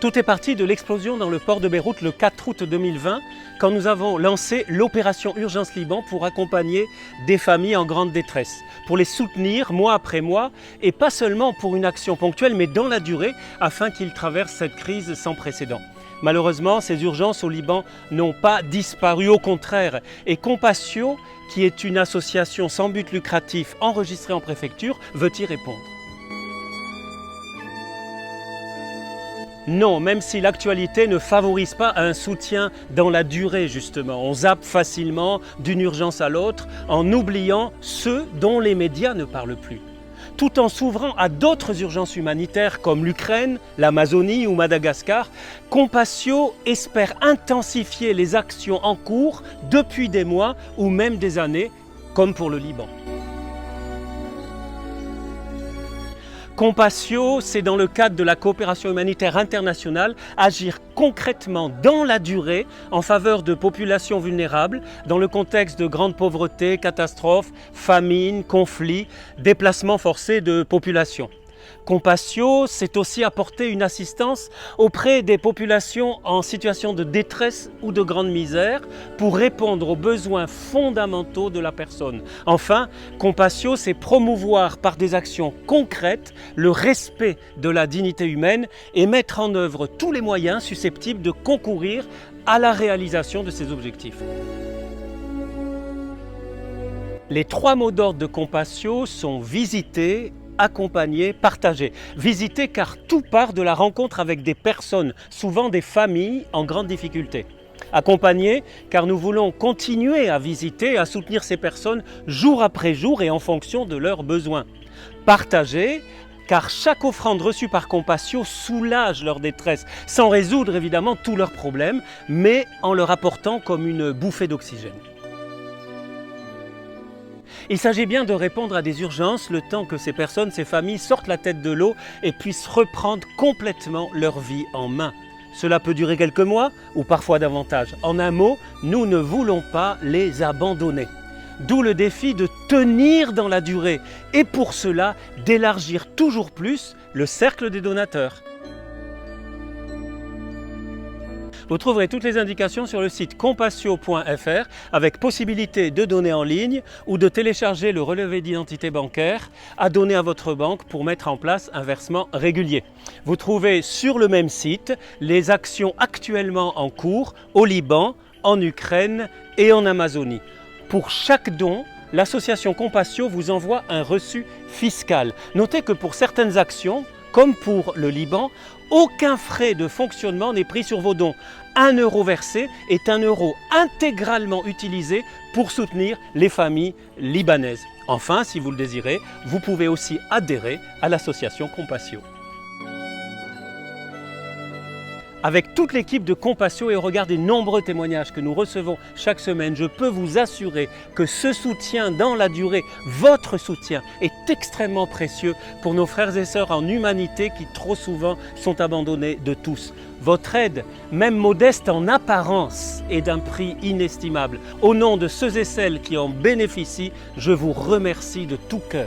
Tout est parti de l'explosion dans le port de Beyrouth le 4 août 2020, quand nous avons lancé l'opération Urgence Liban pour accompagner des familles en grande détresse, pour les soutenir mois après mois, et pas seulement pour une action ponctuelle, mais dans la durée, afin qu'ils traversent cette crise sans précédent. Malheureusement, ces urgences au Liban n'ont pas disparu, au contraire, et Compassio, qui est une association sans but lucratif enregistrée en préfecture, veut y répondre. Non, même si l'actualité ne favorise pas un soutien dans la durée justement. On zappe facilement d'une urgence à l'autre en oubliant ceux dont les médias ne parlent plus. Tout en s'ouvrant à d'autres urgences humanitaires comme l'Ukraine, l'Amazonie ou Madagascar, Compassio espère intensifier les actions en cours depuis des mois ou même des années, comme pour le Liban. Compassio, c'est dans le cadre de la coopération humanitaire internationale, agir concrètement dans la durée en faveur de populations vulnérables dans le contexte de grande pauvreté, catastrophes, famines, conflits, déplacements forcés de populations. Compassio, c'est aussi apporter une assistance auprès des populations en situation de détresse ou de grande misère pour répondre aux besoins fondamentaux de la personne. Enfin, Compassio, c'est promouvoir par des actions concrètes le respect de la dignité humaine et mettre en œuvre tous les moyens susceptibles de concourir à la réalisation de ces objectifs. Les 3 mots d'ordre de Compassio sont visiter, accompagner, partager. Visiter car tout part de la rencontre avec des personnes, souvent des familles en grande difficulté. Accompagner car nous voulons continuer à visiter, à soutenir ces personnes jour après jour et en fonction de leurs besoins. Partager car chaque offrande reçue par Compassio soulage leur détresse, sans résoudre évidemment tous leurs problèmes, mais en leur apportant comme une bouffée d'oxygène. Il s'agit bien de répondre à des urgences le temps que ces personnes, ces familles sortent la tête de l'eau et puissent reprendre complètement leur vie en main. Cela peut durer quelques mois ou parfois davantage. En un mot, nous ne voulons pas les abandonner. D'où le défi de tenir dans la durée et pour cela d'élargir toujours plus le cercle des donateurs. Vous trouverez toutes les indications sur le site compassio.fr avec possibilité de donner en ligne ou de télécharger le relevé d'identité bancaire à donner à votre banque pour mettre en place un versement régulier. Vous trouvez sur le même site les actions actuellement en cours au Liban, en Ukraine et en Amazonie. Pour chaque don, l'association Compassio vous envoie un reçu fiscal. Notez que pour certaines actions, comme pour le Liban, aucun frais de fonctionnement n'est pris sur vos dons. 1 euro versé est 1 euro intégralement utilisé pour soutenir les familles libanaises. Enfin, si vous le désirez, vous pouvez aussi adhérer à l'association Compassio. Avec toute l'équipe de Compassio et au regard des nombreux témoignages que nous recevons chaque semaine, je peux vous assurer que ce soutien dans la durée, votre soutien, est extrêmement précieux pour nos frères et sœurs en humanité qui trop souvent sont abandonnés de tous. Votre aide, même modeste en apparence, est d'un prix inestimable. Au nom de ceux et celles qui en bénéficient, je vous remercie de tout cœur.